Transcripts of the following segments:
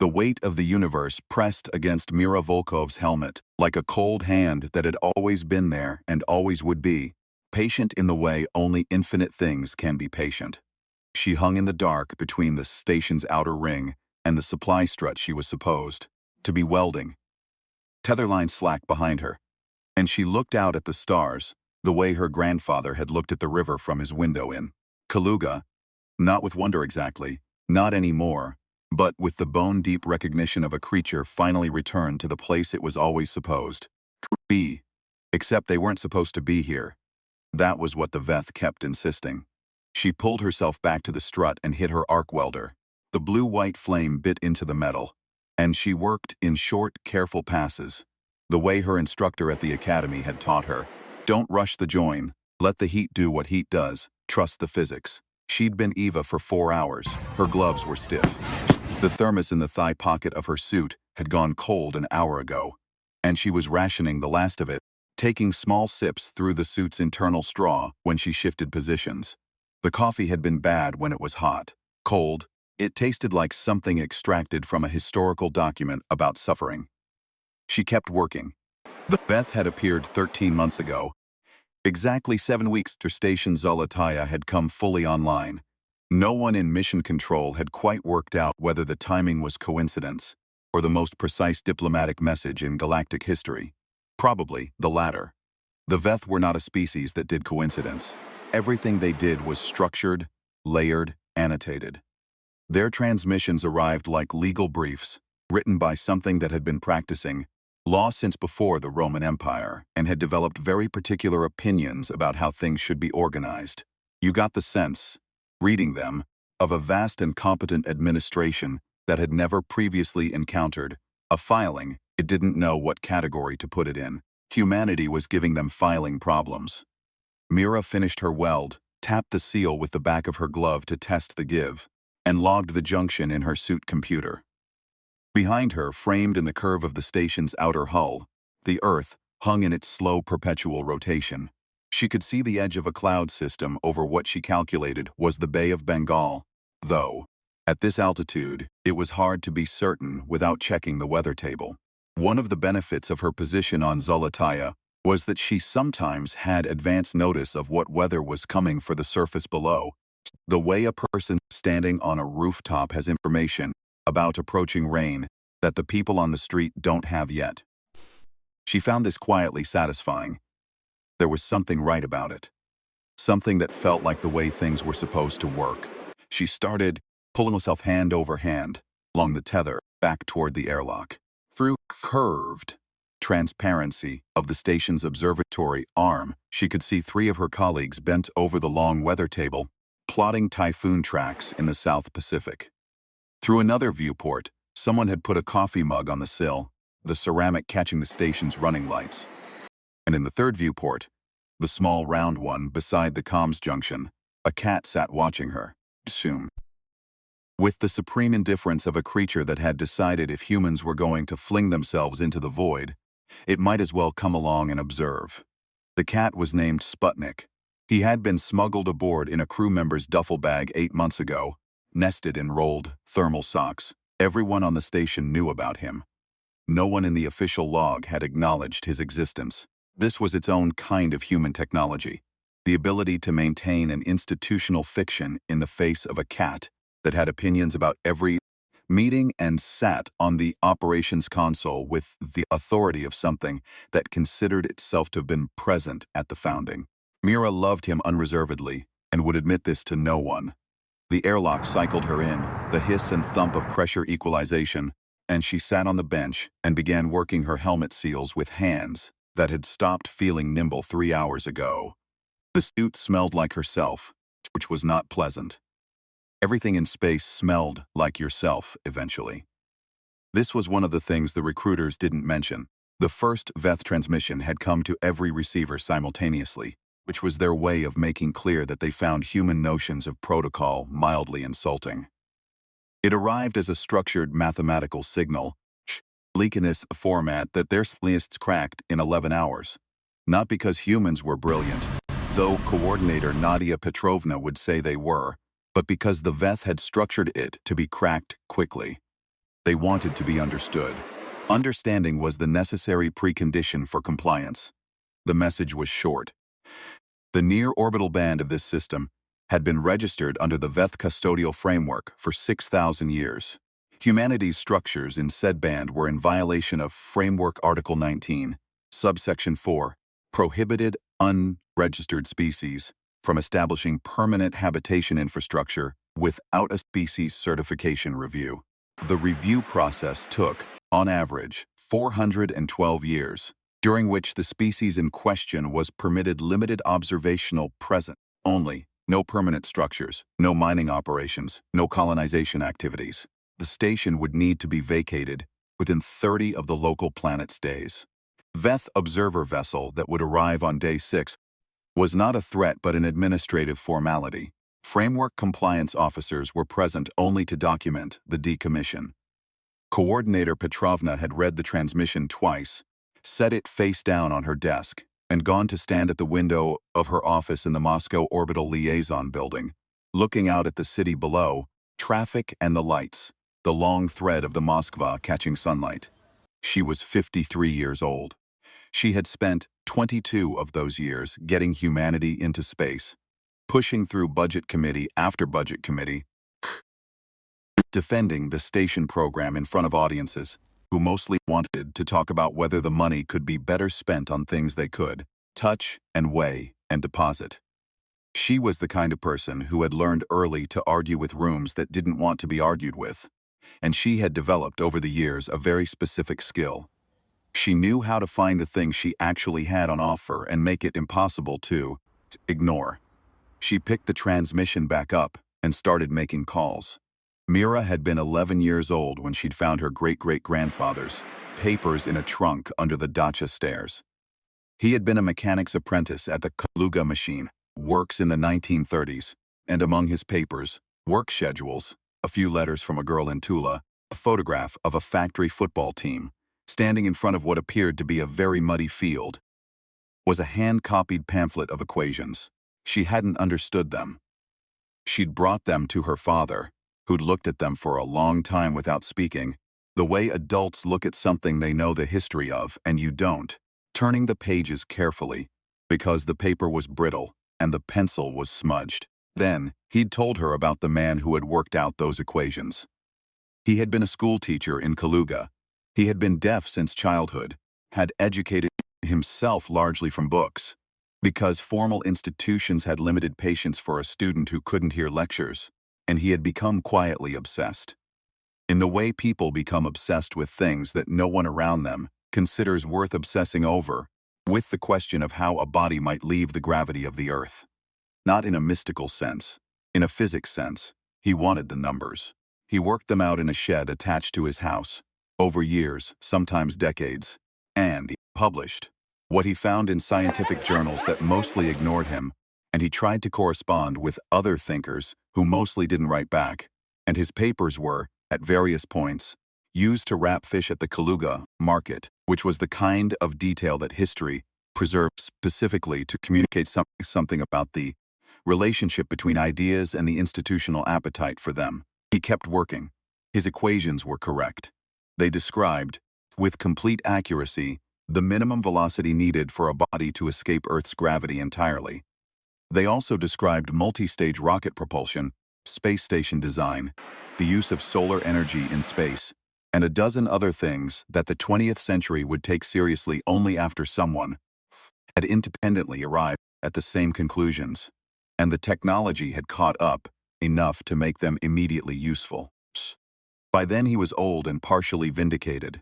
The weight of the universe pressed against Mira Volkov's helmet, like a cold hand that had always been there and always would be, patient in the way only infinite things can be patient. She hung in the dark between the station's outer ring and the supply strut she was supposed to be welding. Tetherline slack behind her, and she looked out at the stars, the way her grandfather had looked at the river from his window in Kaluga, not with wonder exactly, not anymore, but with the bone-deep recognition of a creature finally returned to the place it was always supposed to be. Except they weren't supposed to be here. That was what the Veth kept insisting. She pulled herself back to the strut and hit her arc welder. The blue-white flame bit into the metal, and she worked in short, careful passes, the way her instructor at the academy had taught her. Don't rush the join, let the heat do what heat does, trust the physics. She'd been Eva for 4 hours, her gloves were stiff. The thermos in the thigh pocket of her suit had gone cold an hour ago, and she was rationing the last of it, taking small sips through the suit's internal straw when she shifted positions. The coffee had been bad when it was hot. Cold, it tasted like something extracted from a historical document about suffering. She kept working. The Veth had appeared 13 months ago. Exactly 7 weeks after Station Zolotaya had come fully online. No one in mission control had quite worked out whether the timing was coincidence or the most precise diplomatic message in galactic history. Probably the latter. The Veth were not a species that did coincidence. Everything they did was structured, layered, annotated. Their transmissions arrived like legal briefs, written by something that had been practicing law since before the Roman Empire and had developed very particular opinions about how things should be organized. You got the sense, reading them, of a vast and competent administration that had never previously encountered a filing it didn't know what category to put it in. Humanity was giving them filing problems. Mira finished her weld, tapped the seal with the back of her glove to test the give, and logged the junction in her suit computer. Behind her, framed in the curve of the station's outer hull, the Earth hung in its slow perpetual rotation. She could see the edge of a cloud system over what she calculated was the Bay of Bengal, though, at this altitude, it was hard to be certain without checking the weather table. One of the benefits of her position on Zolotaya was that she sometimes had advance notice of what weather was coming for the surface below, the way a person standing on a rooftop has information about approaching rain that the people on the street don't have yet. She found this quietly satisfying. There was something right about it. Something that felt like the way things were supposed to work. She started pulling herself hand over hand along the tether back toward the airlock. Through curved transparency of the station's observatory arm, she could see 3 of her colleagues bent over the long weather table, plotting typhoon tracks in the South Pacific. Through another viewport, someone had put a coffee mug on the sill, the ceramic catching the station's running lights. And in the third viewport, the small round one beside the comms junction, a cat sat watching her. Soon. With the supreme indifference of a creature that had decided if humans were going to fling themselves into the void, it might as well come along and observe. The cat was named Sputnik. He had been smuggled aboard in a crew member's duffel bag 8 months ago, nested in rolled thermal socks. Everyone on the station knew about him. No one in the official log had acknowledged his existence. This was its own kind of human technology, the ability to maintain an institutional fiction in the face of a cat that had opinions about every meeting and sat on the operations console with the authority of something that considered itself to have been present at the founding. Mira loved him unreservedly and would admit this to no one. The airlock cycled her in, the hiss and thump of pressure equalization, and she sat on the bench and began working her helmet seals with hands that had stopped feeling nimble 3 hours ago. The suit smelled like herself, which was not pleasant. Everything in space smelled like yourself, eventually. This was one of the things the recruiters didn't mention. The first Veth transmission had come to every receiver simultaneously, which was their way of making clear that they found human notions of protocol mildly insulting. It arrived as a structured mathematical signal, bleakiness format that their scientists cracked in 11 hours. Not because humans were brilliant, though coordinator Nadia Petrovna would say they were, but because the Veth had structured it to be cracked quickly. They wanted to be understood. Understanding was the necessary precondition for compliance. The message was short. The near-orbital band of this system had been registered under the Veth custodial framework for 6,000 years. Humanity's structures in said band were in violation of Framework Article 19, subsection 4, prohibited unregistered species from establishing permanent habitation infrastructure without a species certification review. The review process took, on average, 412 years, during which the species in question was permitted limited observational presence only, no permanent structures, no mining operations, no colonization activities. The station would need to be vacated within 30 of the local planet's days. Veth observer vessel that would arrive on day 6 was not a threat but an administrative formality. Framework compliance officers were present only to document the decommission. Coordinator Petrovna had read the transmission twice, set it face down on her desk, and gone to stand at the window of her office in the Moscow Orbital Liaison Building, looking out at the city below, traffic and the lights, the long thread of the Moskva catching sunlight. She was 53 years old. She had spent 22 of those years getting humanity into space, pushing through budget committee after budget committee, defending the station program in front of audiences who mostly wanted to talk about whether the money could be better spent on things they could touch and weigh and deposit. She was the kind of person who had learned early to argue with rooms that didn't want to be argued with, and she had developed over the years a very specific skill. She knew how to find the thing she actually had on offer and make it impossible to ignore. She picked the transmission back up and started making calls. Mira had been 11 years old when she'd found her great-great-grandfather's papers in a trunk under the dacha stairs. He had been a mechanic's apprentice at the Kaluga machine, works in the 1930s, and among his papers, work schedules, a few letters from a girl in Tula, a photograph of a factory football team, standing in front of what appeared to be a very muddy field, was a hand-copied pamphlet of equations. She hadn't understood them. She'd brought them to her father, who'd looked at them for a long time without speaking, the way adults look at something they know the history of and you don't, turning the pages carefully, because the paper was brittle and the pencil was smudged. Then, he'd told her about the man who had worked out those equations. He had been a school teacher in Kaluga. He had been deaf since childhood, had educated himself largely from books, because formal institutions had limited patience for a student who couldn't hear lectures, and he had become quietly obsessed. In the way people become obsessed with things that no one around them considers worth obsessing over, with the question of how a body might leave the gravity of the earth. Not in a mystical sense, in a physics sense. He wanted the numbers. He worked them out in a shed attached to his house, over years, sometimes decades, and he published what he found in scientific journals that mostly ignored him, and he tried to correspond with other thinkers who mostly didn't write back, and his papers were, at various points, used to wrap fish at the Kaluga market, which was the kind of detail that history preserved specifically to communicate something about the relationship between ideas and the institutional appetite for them. He kept working. His equations were correct. They described, with complete accuracy, the minimum velocity needed for a body to escape Earth's gravity entirely. They also described multi-stage rocket propulsion, space station design, the use of solar energy in space, and a dozen other things that the 20th century would take seriously only after someone had independently arrived at the same conclusions, and the technology had caught up enough to make them immediately useful. By then he was old and partially vindicated,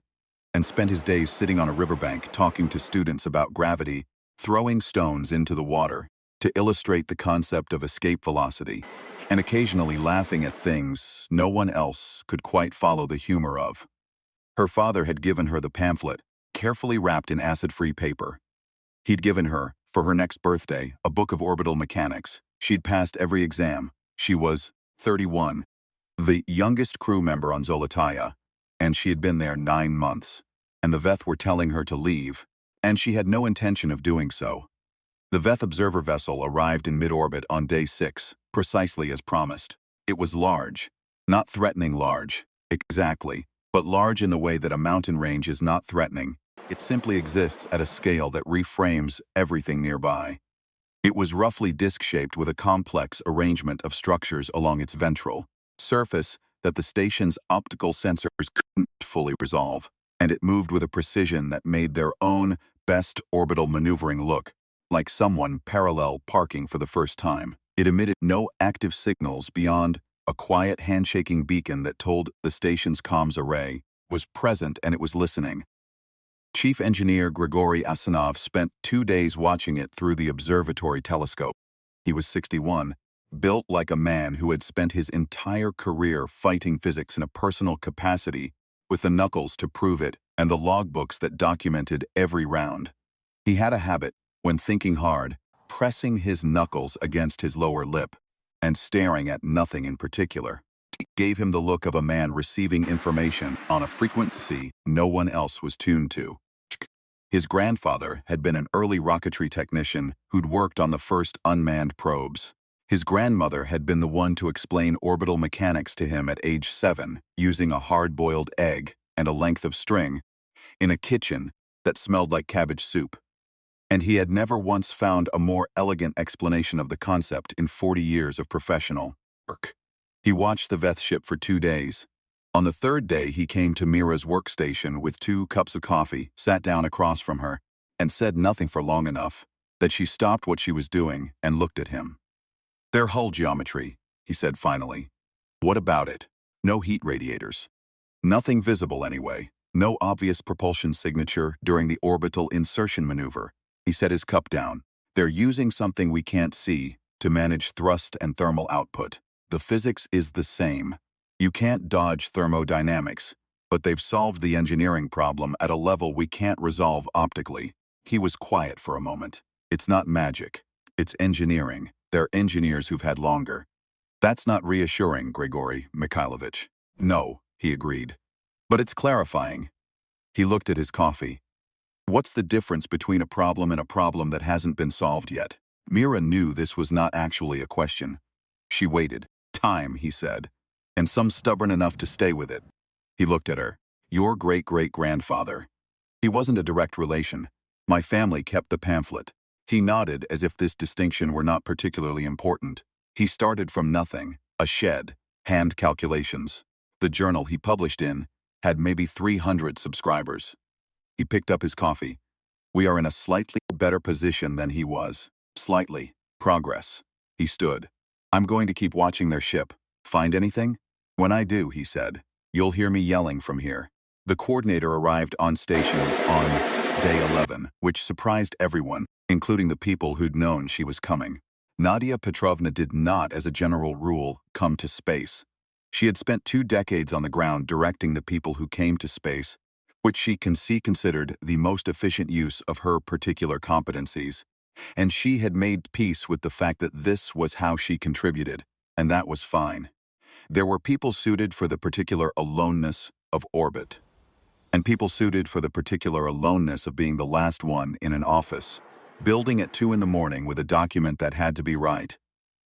and spent his days sitting on a riverbank talking to students about gravity, throwing stones into the water, to illustrate the concept of escape velocity, and occasionally laughing at things no one else could quite follow the humor of. Her father had given her the pamphlet, carefully wrapped in acid-free paper. He'd given her, for her next birthday, a book of orbital mechanics. She'd passed every exam. She was 31, the youngest crew member on Zolotaya, and she had been there 9 months, and the Veth were telling her to leave, and she had no intention of doing so. The Veth observer vessel arrived in mid-orbit on day 6, precisely as promised. It was large, not threatening large, exactly, but large in the way that a mountain range is not threatening. It simply exists at a scale that reframes everything nearby. It was roughly disc-shaped with a complex arrangement of structures along its ventral surface that the station's optical sensors couldn't fully resolve, and it moved with a precision that made their own best orbital maneuvering look like someone parallel parking for the first time. It emitted no active signals beyond a quiet handshaking beacon that told the station's comms array was present and it was listening. Chief Engineer Grigory Asanov spent 2 days watching it through the observatory telescope. He was 61, built like a man who had spent his entire career fighting physics in a personal capacity, with the knuckles to prove it and the logbooks that documented every round. He had a habit, when thinking hard, pressing his knuckles against his lower lip and staring at nothing in particular. It gave him the look of a man receiving information on a frequency no one else was tuned to. His grandfather had been an early rocketry technician who'd worked on the first unmanned probes. His grandmother had been the one to explain orbital mechanics to him at age 7, using a hard-boiled egg and a length of string in a kitchen that smelled like cabbage soup. And he had never once found a more elegant explanation of the concept in 40 years of professional work. He watched the Veth ship for 2 days. On the 3rd day, he came to Mira's workstation with 2 cups of coffee, sat down across from her, and said nothing for long enough that she stopped what she was doing and looked at him. "Their hull geometry," he said finally. "What about it? No heat radiators. Nothing visible anyway. No obvious propulsion signature during the orbital insertion maneuver." He set his cup down. "They're using something we can't see to manage thrust and thermal output. The physics is the same. You can't dodge thermodynamics, but they've solved the engineering problem at a level we can't resolve optically." He was quiet for a moment. "It's not magic. It's engineering. They're engineers who've had longer." "That's not reassuring, Grigory Mikhailovich." "No," he agreed. "But it's clarifying." He looked at his coffee. "What's the difference between a problem and a problem that hasn't been solved yet?" Mira knew this was not actually a question. She waited. "Time," he said, "and some stubborn enough to stay with it." He looked at her. "Your great-great-grandfather." He wasn't a direct relation. "My family kept the pamphlet." He nodded as if this distinction were not particularly important. He started from nothing, a shed, hand calculations. The journal he published in had maybe 300 subscribers. He picked up his coffee. "We are in a slightly better position than he was. Slightly. Progress." He stood. "I'm going to keep watching their ship. Find anything?" "When I do," he said, "you'll hear me yelling from here." The coordinator arrived on station on day 11, which surprised everyone, including the people who'd known she was coming. Nadia Petrovna did not, as a general rule, come to space. She had spent 2 decades on the ground directing the people who came to space, which she considered the most efficient use of her particular competencies. And she had made peace with the fact that this was how she contributed, and that was fine. There were people suited for the particular aloneness of orbit, and people suited for the particular aloneness of being the last one in an office, building at 2 in the morning with a document that had to be right.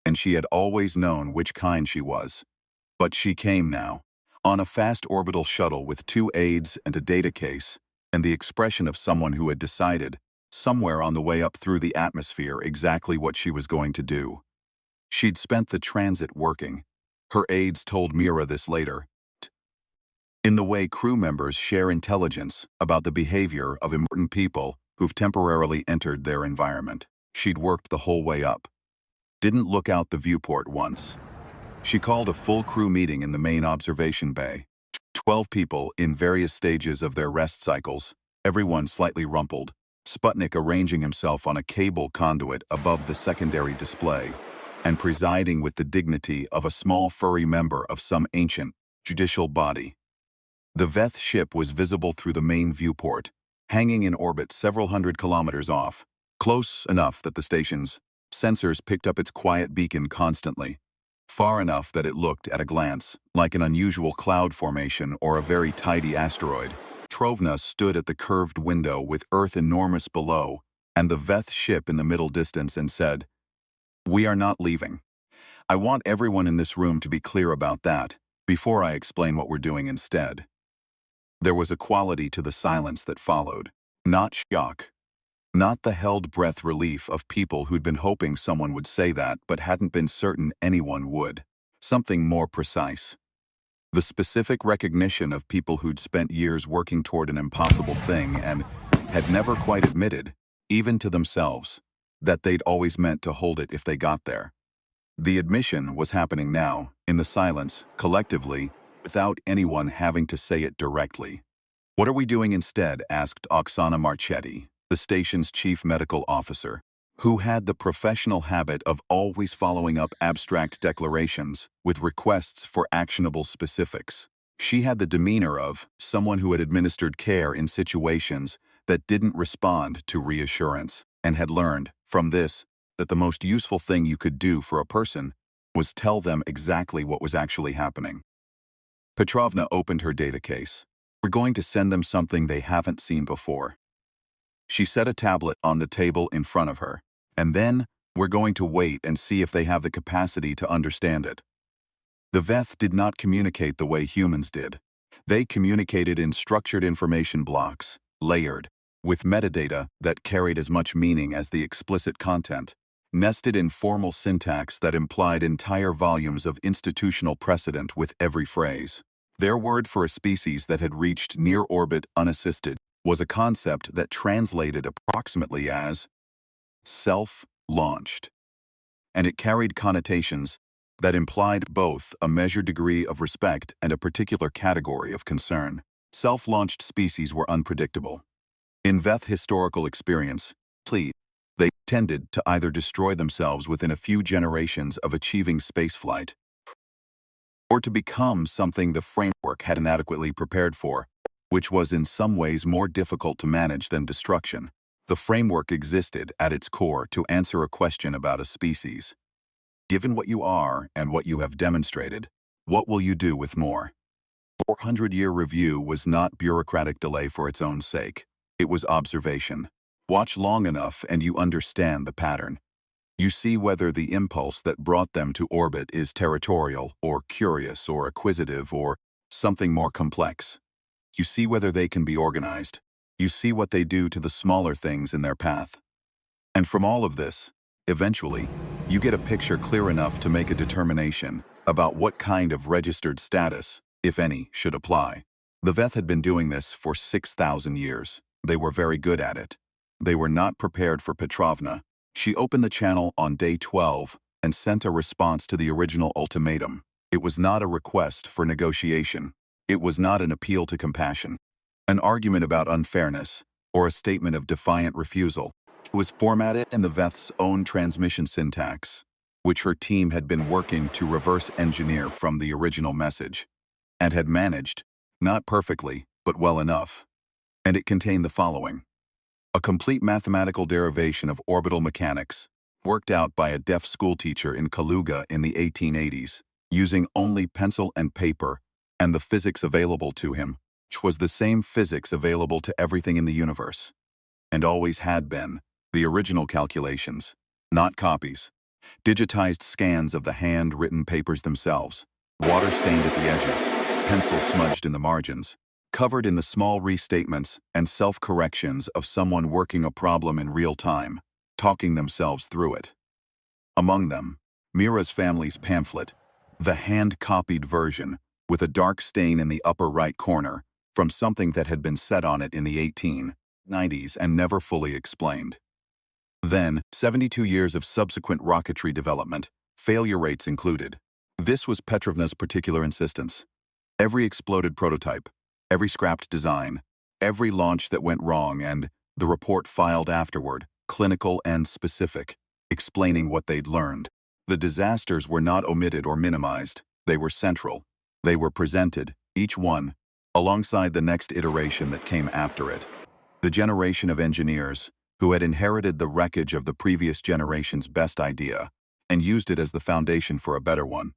And she had always known which kind she was. But she came now, on a fast orbital shuttle with 2 aides and a data case, and the expression of someone who had decided, somewhere on the way up through the atmosphere, exactly what she was going to do. She'd spent the transit working. Her aides told Mira this later. In the way crew members share intelligence about the behavior of important people who've temporarily entered their environment. She'd worked the whole way up. Didn't look out the viewport once. She called a full crew meeting in the main observation bay. 12 people in various stages of their rest cycles, everyone slightly rumpled. Sputnik arranging himself on a cable conduit above the secondary display, and presiding with the dignity of a small furry member of some ancient, judicial body. The Veth ship was visible through the main viewport, hanging in orbit several hundred kilometers off, close enough that the station's sensors picked up its quiet beacon constantly, far enough that it looked, at a glance, like an unusual cloud formation or a very tidy asteroid. Petrovna stood at the curved window with Earth enormous below and the Veth ship in the middle distance and said, "We are not leaving. I want everyone in this room to be clear about that before I explain what we're doing instead." There was a quality to the silence that followed. Not shock. Not the held breath relief of people who'd been hoping someone would say that but hadn't been certain anyone would. Something more precise. The specific recognition of people who'd spent years working toward an impossible thing and had never quite admitted, even to themselves, that they'd always meant to hold it if they got there. The admission was happening now, in the silence, collectively, without anyone having to say it directly. "What are we doing instead?" asked Oksana Marchetti, the station's chief medical officer, who had the professional habit of always following up abstract declarations with requests for actionable specifics. She had the demeanor of someone who had administered care in situations that didn't respond to reassurance, and had learned, from this, that the most useful thing you could do for a person was tell them exactly what was actually happening. Petrovna opened her data case. "We're going to send them something they haven't seen before." She set a tablet on the table in front of her. "And then, we're going to wait and see if they have the capacity to understand it." The Veth did not communicate the way humans did. They communicated in structured information blocks, layered, with metadata that carried as much meaning as the explicit content, nested in formal syntax that implied entire volumes of institutional precedent with every phrase. Their word for a species that had reached near orbit unassisted was a concept that translated approximately as self-launched, and it carried connotations that implied both a measured degree of respect and a particular category of concern. Self-launched species were unpredictable. In Veth historical experience, they tended to either destroy themselves within a few generations of achieving spaceflight, or to become something the framework had inadequately prepared for, which was in some ways more difficult to manage than destruction. The framework existed at its core to answer a question about a species. Given what you are and what you have demonstrated, what will you do with more? 400-year review was not bureaucratic delay for its own sake. It was observation. Watch long enough and you understand the pattern. You see whether the impulse that brought them to orbit is territorial, or curious, or acquisitive, or something more complex. You see whether they can be organized. You see what they do to the smaller things in their path. And from all of this, eventually, you get a picture clear enough to make a determination about what kind of registered status, if any, should apply. The Veth had been doing this for 6,000 years. They were very good at it. They were not prepared for Petrovna. She opened the channel on day 12 and sent a response to the original ultimatum. It was not a request for negotiation. It was not an appeal to compassion, an argument about unfairness, or a statement of defiant refusal. It was formatted in the Veth's own transmission syntax, which her team had been working to reverse engineer from the original message, and had managed, not perfectly, but well enough. And it contained the following: a complete mathematical derivation of orbital mechanics, worked out by a deaf schoolteacher in Kaluga in the 1880s, using only pencil and paper and the physics available to him, which was the same physics available to everything in the universe, and always had been. The original calculations, not copies. Digitized scans of the hand-written papers themselves, water stained at the edges, pencil smudged in the margins, covered in the small restatements and self-corrections of someone working a problem in real time, talking themselves through it. Among them, Mira's family's pamphlet, the hand-copied version, with a dark stain in the upper right corner, from something that had been set on it in the 1890s and never fully explained. Then, 72 years of subsequent rocketry development, failure rates included. This was Petrovna's particular insistence. Every exploded prototype, every scrapped design, every launch that went wrong, and the report filed afterward, clinical and specific, explaining what they'd learned. The disasters were not omitted or minimized. They were central. They were presented, each one, alongside the next iteration that came after it. The generation of engineers who had inherited the wreckage of the previous generation's best idea and used it as the foundation for a better one.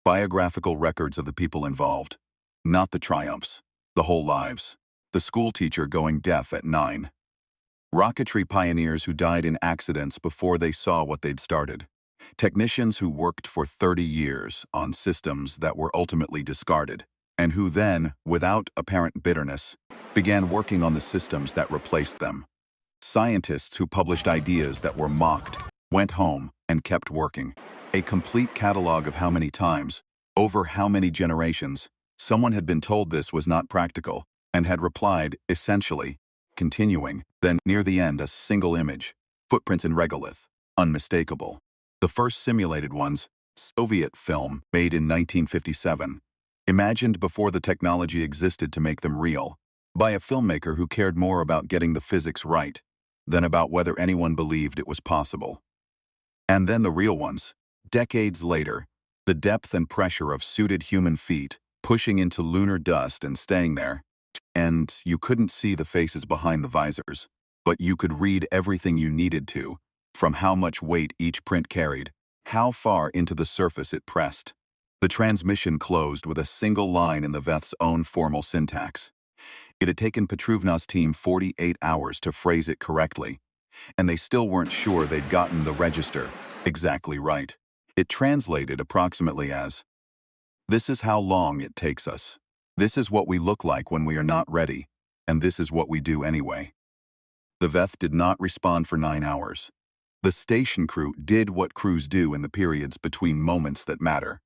Biographical records of the people involved. Not the triumphs, the whole lives. The schoolteacher going deaf at 9. Rocketry pioneers who died in accidents before they saw what they'd started. Technicians who worked for 30 years on systems that were ultimately discarded. and who then, without apparent bitterness, began working on the systems that replaced them. Scientists who published ideas that were mocked went home and kept working. A complete catalog of how many times, over how many generations, someone had been told this was not practical and had replied, essentially, continuing, then near the end a single image, footprints in regolith, unmistakable. The first simulated ones, Soviet film made in 1957, imagined before the technology existed to make them real, by a filmmaker who cared more about getting the physics right than about whether anyone believed it was possible. And then the real ones, decades later, the depth and pressure of suited human feet pushing into lunar dust and staying there, and you couldn't see the faces behind the visors, but you could read everything you needed to, from how much weight each print carried, how far into the surface it pressed. The transmission closed with a single line in the Veth's own formal syntax. It had taken Petruvna's team 48 hours to phrase it correctly, and they still weren't sure they'd gotten the register exactly right. It translated approximately as, "This is how long it takes us. This is what we look like when we are not ready, and this is what we do anyway." The Veth did not respond for 9 hours. The station crew did what crews do in the periods between moments that matter.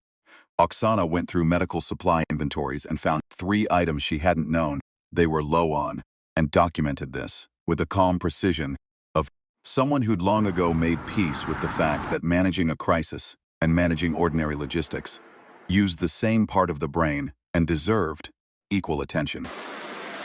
Oksana went through medical supply inventories and found 3 items she hadn't known they were low on, and documented this with the calm precision of someone who'd long ago made peace with the fact that managing a crisis and managing ordinary logistics used the same part of the brain and deserved equal attention.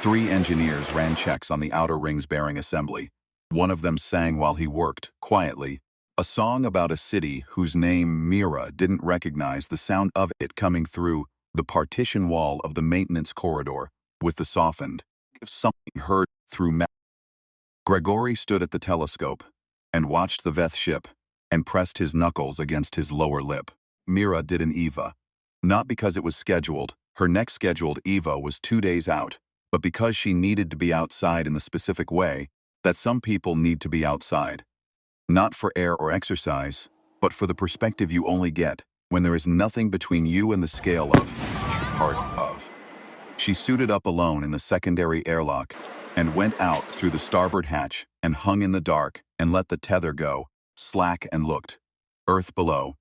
3 engineers ran checks on the outer rings bearing assembly. One of them sang while he worked, quietly, a song about a city whose name Mira didn't recognize the sound of it coming through the partition wall of the maintenance corridor with the softened, if something heard through metal. Gregory stood at the telescope and watched the Veth ship and pressed his knuckles against his lower lip. Mira did an EVA. Not because it was scheduled, her next scheduled EVA was 2 days out, but because she needed to be outside in the specific way that some people need to be outside. Not for air or exercise, but for the perspective you only get when there is nothing between you and the scale of part of. She suited up alone in the secondary airlock and went out through the starboard hatch and hung in the dark and let the tether go, slack and looked. Earth below.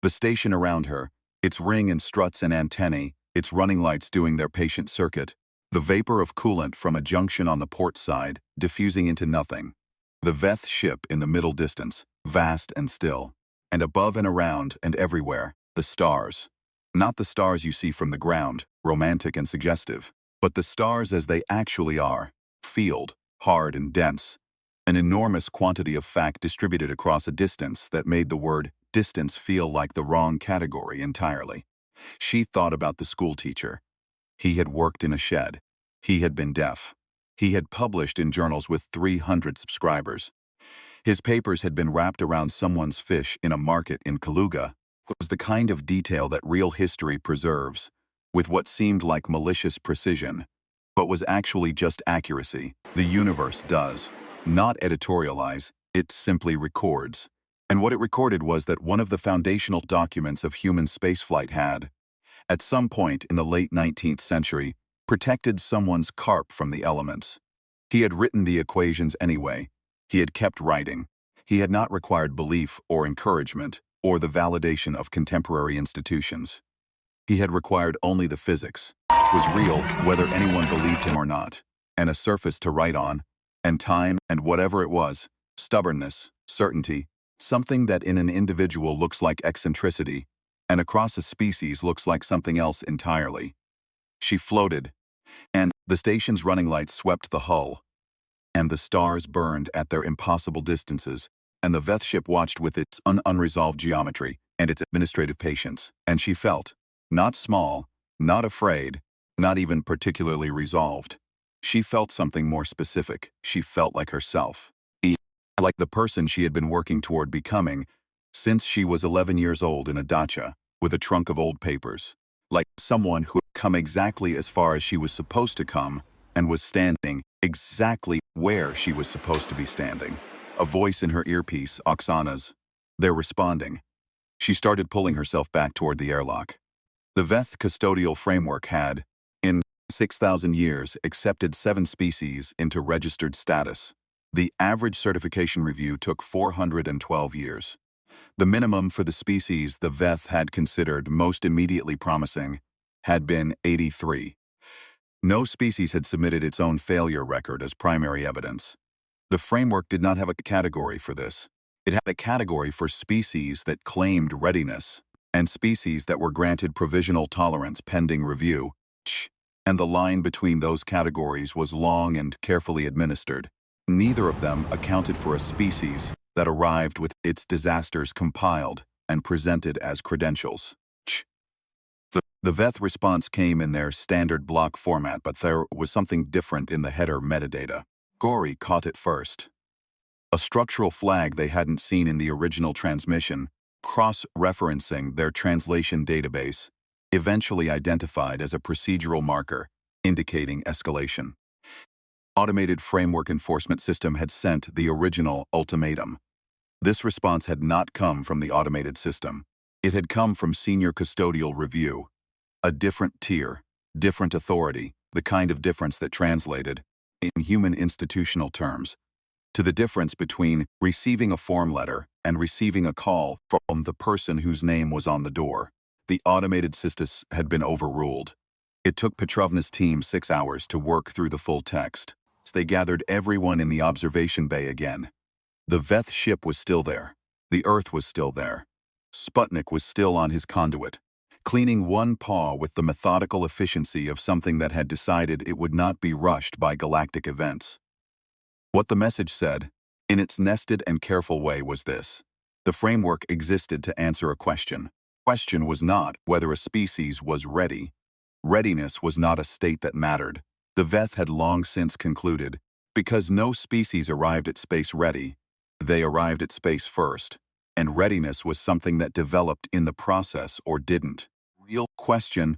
The station around her, its ring and struts and antennae, its running lights doing their patient circuit, the vapor of coolant from a junction on the port side diffusing into nothing. The Veth ship in the middle distance, vast and still. And above and around and everywhere, the stars. Not the stars you see from the ground, romantic and suggestive, but the stars as they actually are, field, hard and dense. An enormous quantity of fact distributed across a distance that made the word distance feel like the wrong category entirely. She thought about the schoolteacher. He had worked in a shed. He had been deaf. He had published in journals with 300 subscribers. His papers had been wrapped around someone's fish in a market in Kaluga. It was the kind of detail that real history preserves, with what seemed like malicious precision, but was actually just accuracy. The universe does not editorialize, it simply records. And what it recorded was that one of the foundational documents of human spaceflight had, at some point in the late 19th century, protected someone's carp from the elements. He had written the equations anyway. He had kept writing. He had not required belief or encouragement or the validation of contemporary institutions. He had required only the physics, which was real whether anyone believed him or not, and a surface to write on, and time and whatever it was, stubbornness, certainty, something that in an individual looks like eccentricity, and across a species looks like something else entirely. She floated, and the station's running lights swept the hull, and the stars burned at their impossible distances, and the Veth ship watched with its unresolved geometry and its administrative patience, and she felt, not small, not afraid, not even particularly resolved. She felt something more specific. She felt like herself. Like the person she had been working toward becoming since she was 11 years old in a dacha with a trunk of old papers. Like someone who had come exactly as far as she was supposed to come and was standing exactly where she was supposed to be standing. A voice in her earpiece, Oksana's. They're responding. She started pulling herself back toward the airlock. The Veth custodial framework had, in 6,000 years, accepted 7 species into registered status. The average certification review took 412 years. The minimum for the species the Veth had considered most immediately promising had been 83. No species had submitted its own failure record as primary evidence. The framework did not have a category for this. It had a category for species that claimed readiness and species that were granted provisional tolerance pending review, and the line between those categories was long and carefully administered. Neither of them accounted for a species that arrived with its disasters compiled and presented as credentials. The Veth response came in their standard block format, but there was something different in the header metadata. Gory caught it first. A structural flag they hadn't seen in the original transmission, cross-referencing their translation database, eventually identified as a procedural marker, indicating escalation. Automated Framework Enforcement System had sent the original ultimatum. This response had not come from the automated system. It had come from Senior Custodial Review. A different tier, different authority, the kind of difference that translated, in human institutional terms, to the difference between receiving a form letter and receiving a call from the person whose name was on the door. The automated system had been overruled. It took Petrovna's team 6 hours to work through the full text. They gathered everyone in the observation bay again. The Veth ship was still there. The Earth was still there. Sputnik was still on his conduit, cleaning one paw with the methodical efficiency of something that had decided it would not be rushed by galactic events. What the message said, in its nested and careful way, was this: the framework existed to answer a question. The question was not whether a species was ready. Readiness was not a state that mattered. The Veth had long since concluded, because no species arrived at space ready, they arrived at space first, and readiness was something that developed in the process or didn't. The real question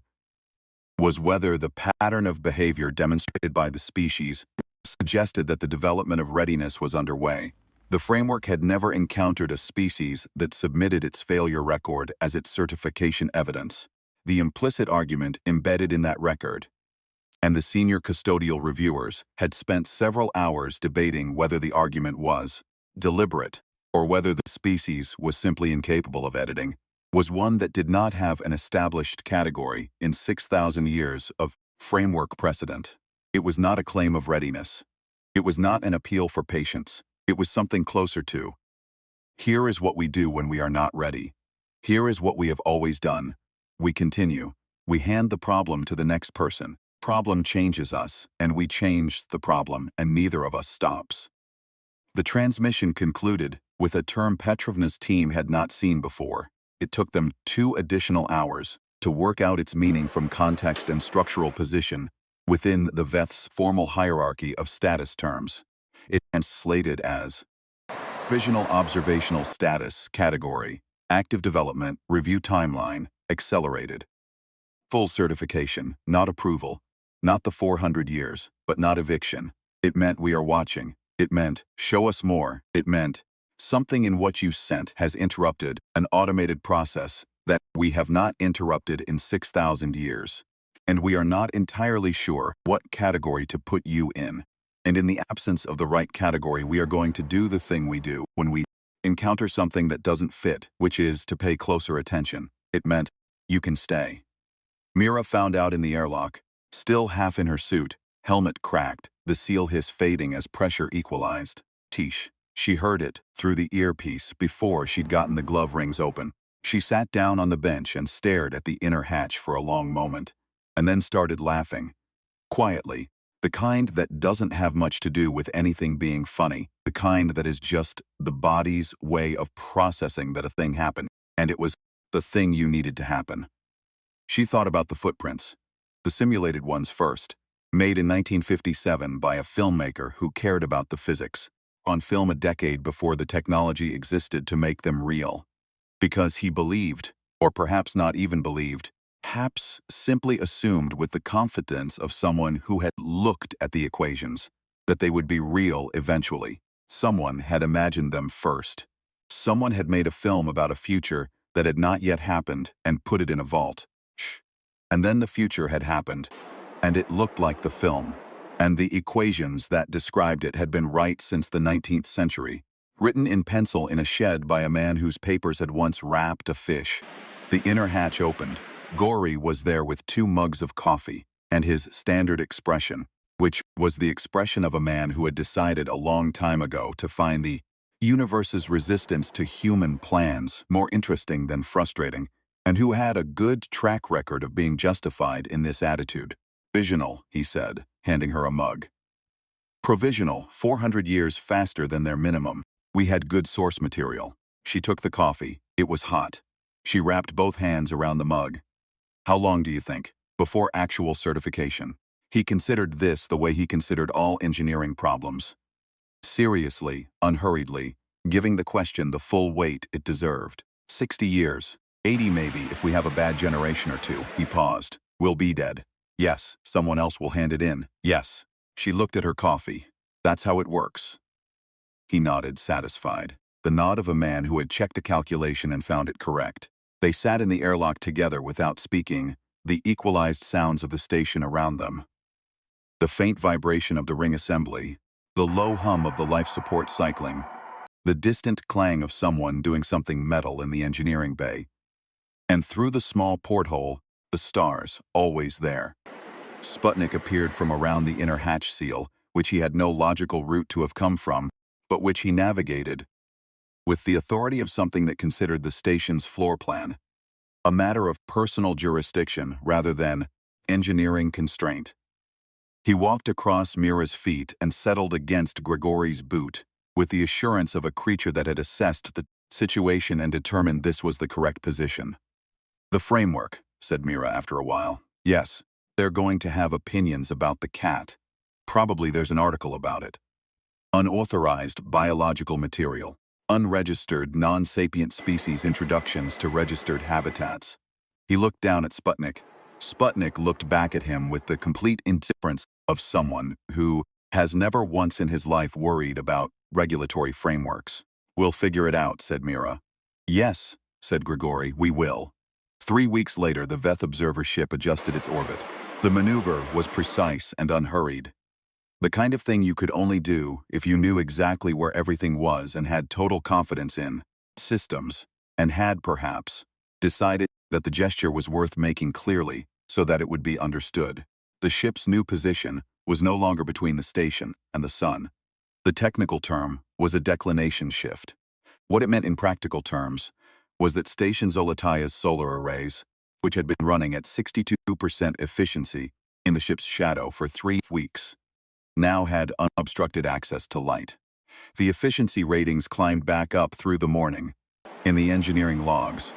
was whether the pattern of behavior demonstrated by the species suggested that the development of readiness was underway. The framework had never encountered a species that submitted its failure record as its certification evidence. The implicit argument embedded in that record, and the senior custodial reviewers had spent several hours debating whether the argument was deliberate or whether the species was simply incapable of editing, was one that did not have an established category in 6,000 years of framework precedent. It was not a claim of readiness. It was not an appeal for patience. It was something closer to, here is what we do when we are not ready. Here is what we have always done. We continue. We hand the problem to the next person. Problem changes us, and we change the problem, and neither of us stops. The transmission concluded with a term Petrovna's team had not seen before. It took them 2 additional hours to work out its meaning from context and structural position within the Veth's formal hierarchy of status terms. It is slated as Provisional Observational Status Category, Active Development, Review Timeline, Accelerated. Full certification, not approval. Not the 400 years, but not eviction. It meant we are watching. It meant, show us more. It meant, something in what you sent has interrupted an automated process that we have not interrupted in 6,000 years. And we are not entirely sure what category to put you in. And in the absence of the right category, we are going to do the thing we do when we encounter something that doesn't fit, which is to pay closer attention. It meant, you can stay. Mira found out in the airlock, still half in her suit, helmet cracked, the seal hiss fading as pressure equalized. Tish. She heard it through the earpiece before she'd gotten the glove rings open. She sat down on the bench and stared at the inner hatch for a long moment, and then started laughing. Quietly. The kind that doesn't have much to do with anything being funny, the kind that is just the body's way of processing that a thing happened, and it was the thing you needed to happen. She thought about the footprints, the simulated ones first, made in 1957 by a filmmaker who cared about the physics, on film a decade before the technology existed to make them real. Because he believed, or perhaps not even believed, perhaps simply assumed with the confidence of someone who had looked at the equations, that they would be real eventually. Someone had imagined them first. Someone had made a film about a future that had not yet happened and put it in a vault. And then the future had happened, and it looked like the film. And the equations that described it had been right since the 19th century, written in pencil in a shed by a man whose papers had once wrapped a fish. The inner hatch opened. Gory was there with 2 mugs of coffee, and his standard expression, which was the expression of a man who had decided a long time ago to find the universe's resistance to human plans more interesting than frustrating, and who had a good track record of being justified in this attitude. Provisional, he said, handing her a mug. Provisional, 400 years faster than their minimum. We had good source material. She took the coffee. It was hot. She wrapped both hands around the mug. How long do you think? Before actual certification. He considered this the way he considered all engineering problems. Seriously, unhurriedly, giving the question the full weight it deserved. 60 years. 80 maybe if we have a bad generation or two. He paused. We'll be dead. Yes, someone else will hand it in. Yes. She looked at her coffee. That's how it works. He nodded, satisfied. The nod of a man who had checked a calculation and found it correct. They sat in the airlock together without speaking, the equalized sounds of the station around them. The faint vibration of the ring assembly, the low hum of the life support cycling, the distant clang of someone doing something metal in the engineering bay. And through the small porthole, the stars, always there. Sputnik appeared from around the inner hatch seal, which he had no logical route to have come from, but which he navigated with the authority of something that considered the station's floor plan a matter of personal jurisdiction rather than engineering constraint. He walked across Mira's feet and settled against Grigori's boot, with the assurance of a creature that had assessed the situation and determined this was the correct position. The framework, said Mira after a while. Yes, they're going to have opinions about the cat. Probably there's an article about it. Unauthorized biological material. Unregistered non-sapient species introductions to registered habitats. He looked down at Sputnik. Sputnik looked back at him with the complete indifference of someone who has never once in his life worried about regulatory frameworks. We'll figure it out, said Mira. Yes, said Grigori, we will. 3 weeks later, the Veth observer ship adjusted its orbit. The maneuver was precise and unhurried. The kind of thing you could only do if you knew exactly where everything was and had total confidence in systems, and had, perhaps, decided that the gesture was worth making clearly so that it would be understood. The ship's new position was no longer between the station and the sun. The technical term was a declination shift. What it meant in practical terms was that Station Zolotaya's solar arrays, which had been running at 62% efficiency in the ship's shadow for 3 weeks, now had unobstructed access to light. The efficiency ratings climbed back up through the morning in the engineering logs,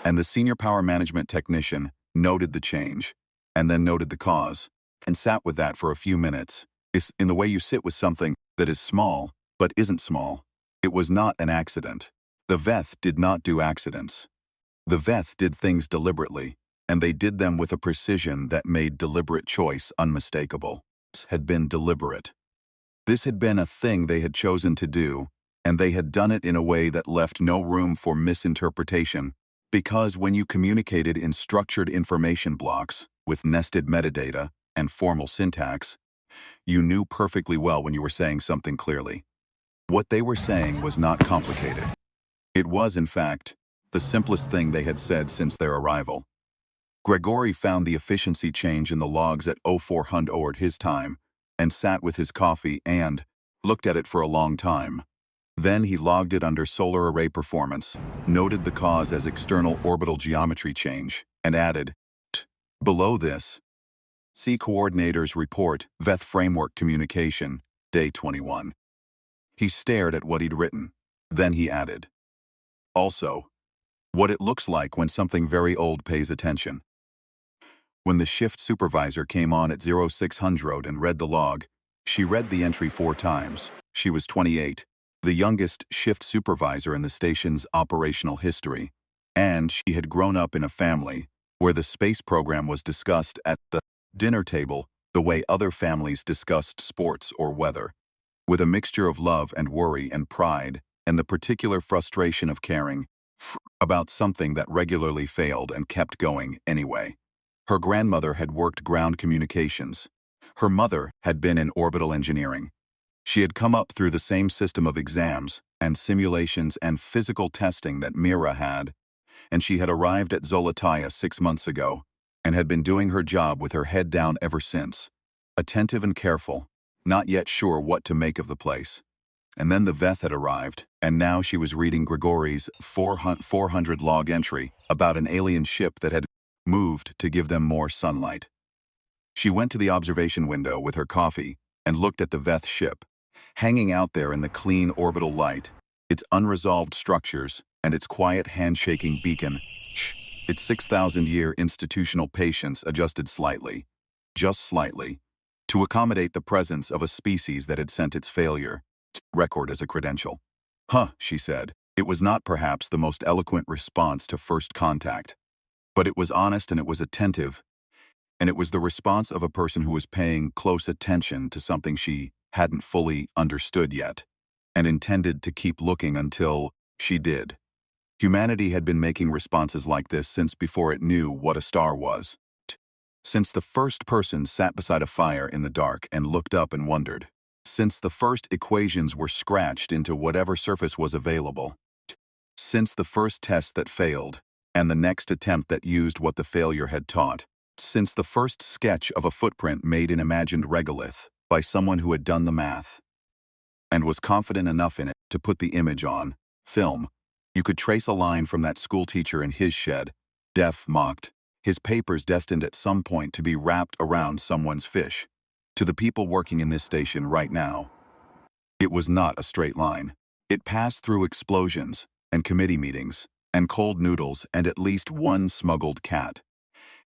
and the senior power management technician noted the change, and then noted the cause, and sat with that for a few minutes. It's in the way you sit with something that is small, but isn't small. It was not an accident. The Veth did not do accidents. The Veth did things deliberately, and they did them with a precision that made deliberate choice unmistakable. Had been deliberate. This had been a thing they had chosen to do, and they had done it in a way that left no room for misinterpretation, because when you communicated in structured information blocks, with nested metadata and formal syntax, you knew perfectly well when you were saying something clearly. What they were saying was not complicated. It was, in fact, the simplest thing they had said since their arrival. Grigori found the efficiency change in the logs at 0400 his time, and sat with his coffee and looked at it for a long time. Then he logged it under solar array performance, noted the cause as external orbital geometry change, and added, below this, see Coordinator's report, Veth Framework Communication, Day 21. He stared at what he'd written. Then he added, also, what it looks like when something very old pays attention. When the shift supervisor came on at 0600 and read the log, she read the entry 4 times. She was 28, the youngest shift supervisor in the station's operational history, and she had grown up in a family where the space program was discussed at the dinner table the way other families discussed sports or weather, with a mixture of love and worry and pride and the particular frustration of caring about something that regularly failed and kept going anyway. Her grandmother had worked ground communications. Her mother had been in orbital engineering. She had come up through the same system of exams and simulations and physical testing that Mira had, and she had arrived at Zolotaya 6 months ago and had been doing her job with her head down ever since, attentive and careful, not yet sure what to make of the place. And then the Veth had arrived, and now she was reading Grigori's 400 log entry about an alien ship that had moved to give them more sunlight. She went to the observation window with her coffee and looked at the Veth ship, hanging out there in the clean orbital light, its unresolved structures and its quiet handshaking beacon. Its 6,000-year institutional patience adjusted slightly, just slightly, to accommodate the presence of a species that had sent its failure record as a credential. Huh, she said. It was not perhaps the most eloquent response to first contact, but it was honest and it was attentive, and it was the response of a person who was paying close attention to something she hadn't fully understood yet, and intended to keep looking until she did. Humanity had been making responses like this since before it knew what a star was. Since the first person sat beside a fire in the dark and looked up and wondered. Since the first equations were scratched into whatever surface was available. Since the first test that failed, and the next attempt that used what the failure had taught. Since the first sketch of a footprint made in imagined regolith by someone who had done the math and was confident enough in it to put the image on film, you could trace a line from that schoolteacher in his shed, deaf mocked, his papers destined at some point to be wrapped around someone's fish. To the people working in this station right now, it was not a straight line. It passed through explosions and committee meetings and cold noodles and at least one smuggled cat.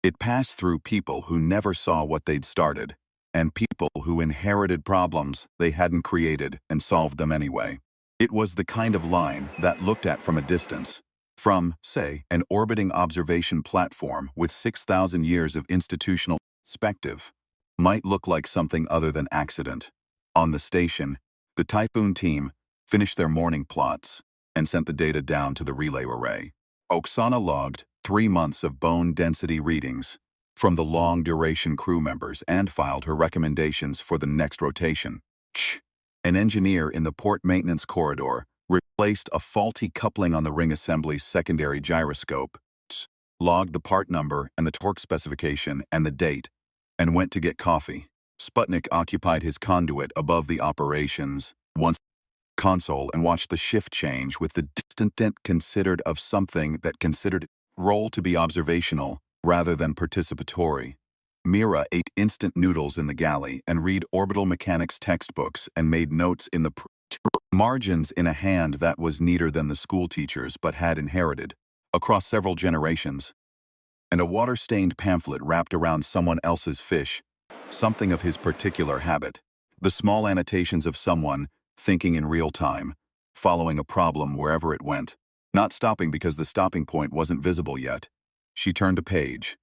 It passed through people who never saw what they'd started and people who inherited problems they hadn't created and solved them anyway. It was the kind of line that looked at from a distance, from, say, an orbiting observation platform with 6,000 years of institutional perspective, might look like something other than accident. On the station, the Typhoon team finished their morning plots and sent the data down to the relay array. Oksana logged 3 months of bone density readings from the long-duration crew members and filed her recommendations for the next rotation. An engineer in the port maintenance corridor replaced a faulty coupling on the ring assembly's secondary gyroscope, logged the part number and the torque specification and the date, and went to get coffee. Sputnik occupied his conduit above the operations once console and watched the shift change with the distant considered of something that considered role to be observational rather than participatory. Mira ate instant noodles in the galley and read orbital mechanics textbooks and made notes in the margins in a hand that was neater than the schoolteacher's but had inherited, across several generations, and a water-stained pamphlet wrapped around someone else's fish, something of his particular habit, the small annotations of someone thinking in real time, following a problem wherever it went, not stopping because the stopping point wasn't visible yet. She turned a page.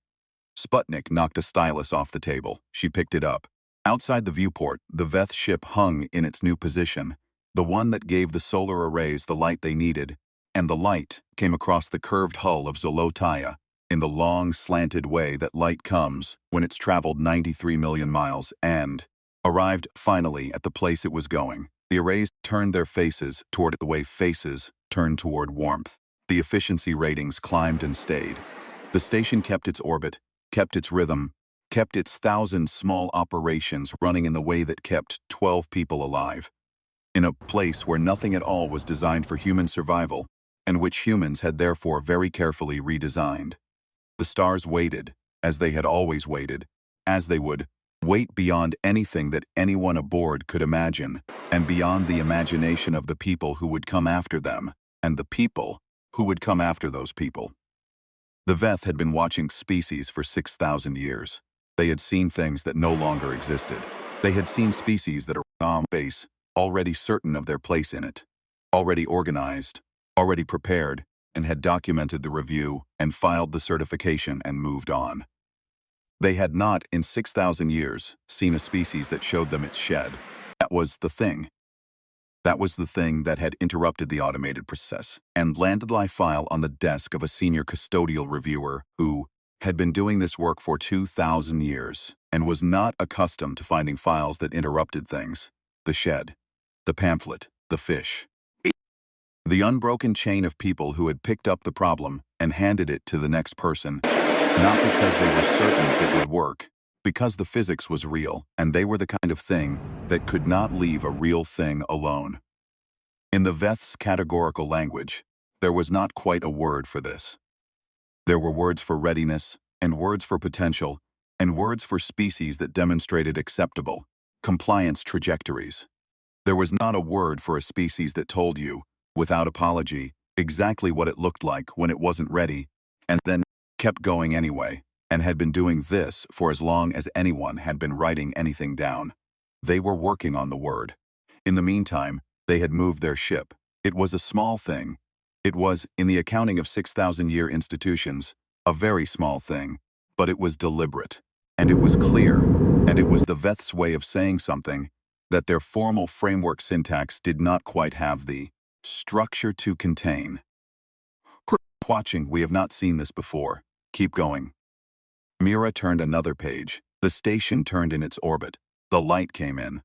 Sputnik knocked a stylus off the table. She picked it up. Outside the viewport, the Veth ship hung in its new position, the one that gave the solar arrays the light they needed, and the light came across the curved hull of Zolotaya in the long, slanted way that light comes when it's traveled 93 million miles and arrived finally at the place it was going. The arrays turned their faces toward it the way faces turn toward warmth. The efficiency ratings climbed and stayed. The station kept its orbit, kept its rhythm, kept its 1,000 small operations running in the way that kept 12 people alive. In a place where nothing at all was designed for human survival, and which humans had therefore very carefully redesigned. The stars waited, as they had always waited, as they would wait beyond anything that anyone aboard could imagine, and beyond the imagination of the people who would come after them, and the people who would come after those people. The Veth had been watching species for 6,000 years. They had seen things that no longer existed. They had seen species that are on base, already certain of their place in it, already organized, already prepared, and had documented the review and filed the certification and moved on. They had not, in 6,000 years, seen a species that showed them its shed. That was the thing. That was the thing that had interrupted the automated process and landed the file on the desk of a senior custodial reviewer who, had been doing this work for 2,000 years and was not accustomed to finding files that interrupted things. The shed, the pamphlet, the fish. The unbroken chain of people who had picked up the problem and handed it to the next person, not because they were certain it would work, because the physics was real and they were the kind of thing that could not leave a real thing alone. In the Veth's categorical language, there was not quite a word for this. There were words for readiness, and words for potential, and words for species that demonstrated acceptable compliance trajectories. There was not a word for a species that told you, without apology, exactly what it looked like when it wasn't ready, and then kept going anyway, and had been doing this for as long as anyone had been writing anything down. They were working on the word. In the meantime, they had moved their ship. It was a small thing. It was, in the accounting of 6,000-year institutions, a very small thing, but it was deliberate, and it was clear, and it was the Veth's way of saying something that their formal framework syntax did not quite have the structure to contain. Watching, we have not seen this before. Keep going. Mira turned another page. The station turned in its orbit. The light came in.